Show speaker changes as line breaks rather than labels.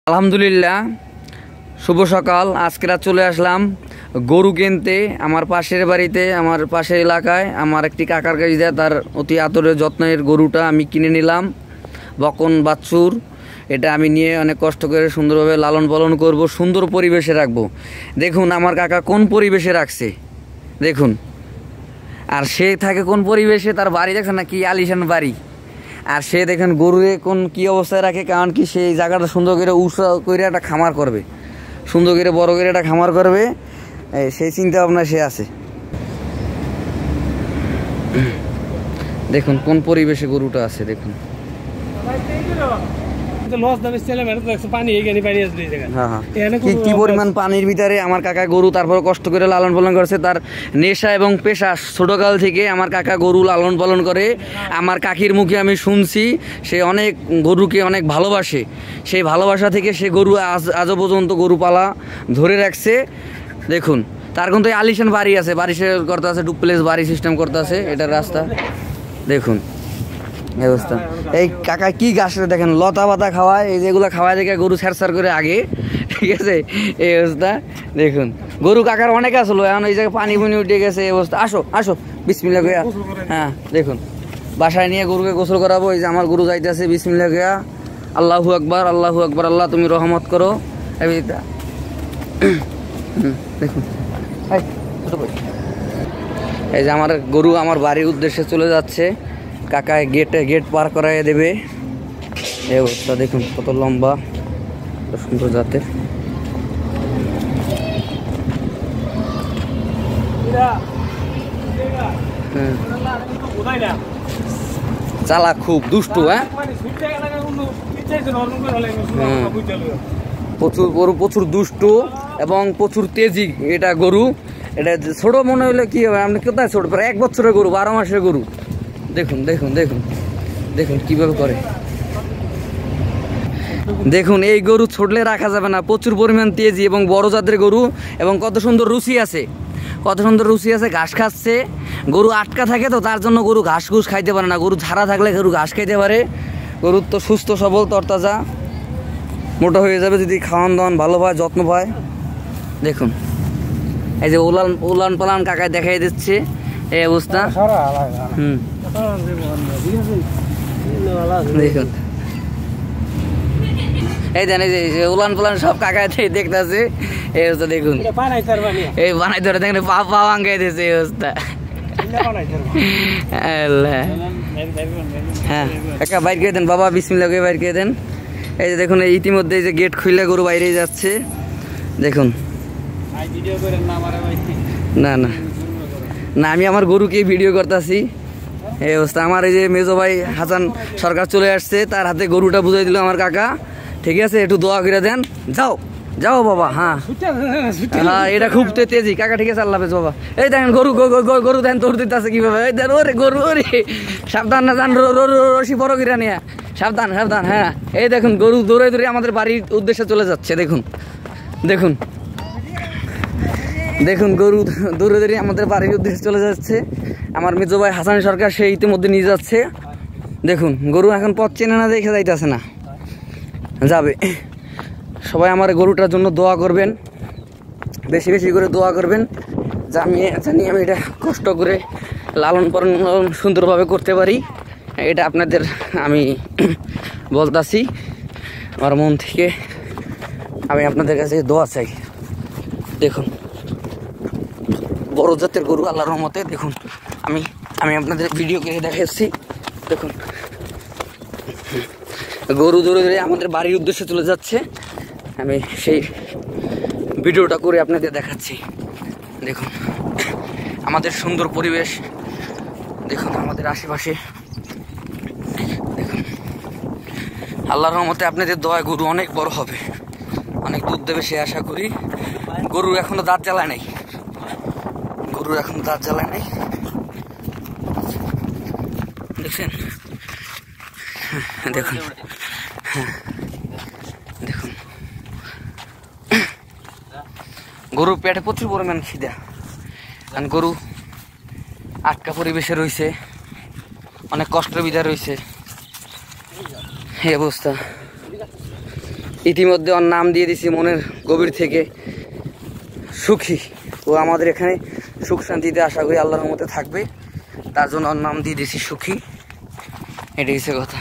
আলহামদুলিল্লাহ, শুভ সকাল। আজকে রাত চলে আসলাম গরু কিনতে আমার পাশের বাড়িতে, আমার পাশের এলাকায় আমার একটি কাকার কাছে দেয়, তার অতি আদরের যত্নের গরুটা আমি কিনে নিলাম। বকন বাছুর, এটা আমি নিয়ে অনেক কষ্ট করে সুন্দরভাবে লালন পালন করব, সুন্দর পরিবেশে রাখবো। দেখুন আমার কাকা কোন পরিবেশে রাখছে, দেখুন। আর সে থাকে কোন পরিবেশে, তার বাড়ি দেখছেন না, কি আলিশান বাড়ি। আর সে দেখেন গরুরে কোন কি অবস্থায় রাখে, কারণ কি সেই জায়গাটা সুন্দর করে উৎসাহ করে একটা খামার করবে, সুন্দর করে বড় করে একটা খামার করবে, সেই চিন্তা ভাবনা সে আছে। দেখুন কোন পরিবেশে গরুটা আছে, দেখুন। কি পরিমাণ পানির ভিতরে আমার কাকা গরু তারপর কষ্ট করে লালন পালন করছে। তার নেশা এবং পেশা, ছোটকাল থেকে আমার কাকা গরু লালন পালন করে। আমার কাকির মুখে আমি শুনছি সে অনেক গরুকে অনেক ভালোবাসে। সেই ভালোবাসা থেকে সে গরু আজও পর্যন্ত গরু পালা ধরে রাখছে। দেখুন তার কিন্তু আলিশান বাড়ি আছে, বাড়ি সে করতে আছে, ডুপ্লেক্স বাড়ি সিস্টেম করতে আছে, এটার রাস্তা দেখুন অবস্থা। এই কাকা কি গাছ দেখেন, লতা পাতা খাওয়ায়, এই যেগুলো খাওয়ায় দেখে গরু স্যার করে আগে, ঠিক আছে এই অবস্থা। দেখুন গরু কাকার অনেক আসলো, এখন এই জায়গায় পানি পুনি উঠে গেছে, এই অবস্থা। আসো আসো বিসমিল্লাহ গিয়া, হ্যাঁ দেখুন বাসায় নিয়ে গরুকে গোসল করাবো। এই যে আমার গরু যাইতেছে, বিসমিল্লাহ গিয়া, আল্লাহু আকবার, আল্লাহু আকবার, আল্লাহ তুমি রহমত করো। দেখুন এই যে আমার গরু আমার বাড়ির উদ্দেশ্যে চলে যাচ্ছে। কাকায় গেট পার করাই দেবে, এই অবস্থা। দেখুন কত লম্বা, সুন্দর জাতের। চালা খুব দুষ্টু, হ্যাঁ প্রচুর দুষ্টু এবং প্রচুর তেজি এটা গরু। এটা ছোট মনে হলে কি হবে, আপনি কোথায় ছোট, প্রায় 1 বছরের গরু, 12 মাসের গরু। দেখুন দেখুন দেখুন দেখুন কিভাবে করে। দেখুন এই গরু ছোটলে রাখা যাবে না, প্রচুর পরিমাণ তেজি এবং বড় জাতের গরু, এবং কত সুন্দর রুচি আছে, কত সুন্দর রুচি আছে। ঘাস খাচ্ছে, গরু আটকা থাকে তো তার জন্য গরু ঘাস ঘুষ খাইতে পারে না। গরু ঝাড়া থাকলে গরু ঘাস খাইতে পারে। গরুর তো সুস্থ সবল তরতাজা মোটা হয়ে যাবে যদি খাওয়ান দাওয়ান ভালো পায়, যত্ন পায়। দেখুন এই যে উলান পালান কাকায় দেখাই দিচ্ছে, এই অবস্থা। দেখুন এই দেন, এই যে উলান পালান সব কাকায় দেখতেছে, এই অবস্থা। দেখুন এই বানাই ধরে দেখেন, পা ভাঙ্গাই দিয়েছে, এই অবস্থা। হ্যাঁ কাকা বাইর করে দেন বাবা, বিসমিল্লাহ করে বাইর করে দেন। এই যে দেখুন ইতিমধ্যে এই যে গেট খুলে গরু বাইরে যাচ্ছে। দেখুন না না না, আমি আমার গরুকে ভিডিও করতেছি, এই অবস্থা। আমার এই যে মেজো ভাই হাসান সরকার চলে আসছে, তার হাতে গরুটা বুঝাই দিল আমার কাকা। ঠিক আছে, একটু দোয়া করে দেন। যাও যাও বাবা, হ্যাঁ হ্যাঁ এটা খুব তেজি কাকা। ঠিক আছে, আল্লাহ হাফেজ বাবা। এই দেখেন গরু গরু দেন তোর দিতে আছে কিভাবে, এই দেন ওরে গরু, ওরে সাবধান না, যান রশি বড় কিরা নিয়ে, সাবধান সাবধান। হ্যাঁ এই দেখুন গরু দৌড়ে দৌড়ে আমাদের বাড়ির উদ্দেশ্যে চলে যাচ্ছে। দেখুন দেখুন দেখুন গরু দৌড়ে দৌড়ে আমাদের বাড়ির উদ্দেশ্যে চলে যাচ্ছে। আমার মেজো ভাই হাসান সরকার সে ইতিমধ্যে নিয়ে যাচ্ছে। দেখুন গরু এখন পথ চেনে না, দেখে যাইতেছে না, যাবে। সবাই আমার গরুটার জন্য দোয়া করবেন, বেশি বেশি করে দোয়া করবেন, জানি আমি এটা কষ্ট করে লালন পালন সুন্দরভাবে করতে পারি। এটা আপনাদের আমি বলতাছি আমার মন থেকে, আমি আপনাদের কাছে দোয়া চাই। দেখুন বড় জাতের গরু আল্লাহর রহমতে। দেখুন আমি আপনাদের ভিডিও করে দেখাচ্ছি। দেখুন গরু ধরে ধরে আমাদের বাড়ির উদ্দেশ্যে চলে যাচ্ছে, আমি সেই ভিডিওটা করে আপনাদের দেখাচ্ছি। দেখুন আমাদের সুন্দর পরিবেশ, দেখুন আমাদের আশেপাশে। দেখুন আল্লাহর রহমতে আপনাদের দোয়া গরু অনেক বড় হবে, অনেক দুধ দেবে সে আশা করি। গরু এখনো দাঁত জ্বালায় নাই, গরু এখনো দাঁত জ্বালায় নাই, দেখছেন। দেখুন দেখুন গরুর পেটে প্রচুর পরিমাণ খিদা, কারণ গরু আটকা পরিবেশে রয়েছে, অনেক কষ্টের বিধায় রয়েছে, এই অবস্থা। ইতিমধ্যে ওর নাম দিয়ে দিছি মনের গভীর থেকে সুখী। ও আমাদের এখানে সুখ শান্তিতে আশা করি আল্লাহর রহমতে থাকবে, তার জন্য ওর নাম দিয়ে দিছি সুখী। এটাই হচ্ছে কথা।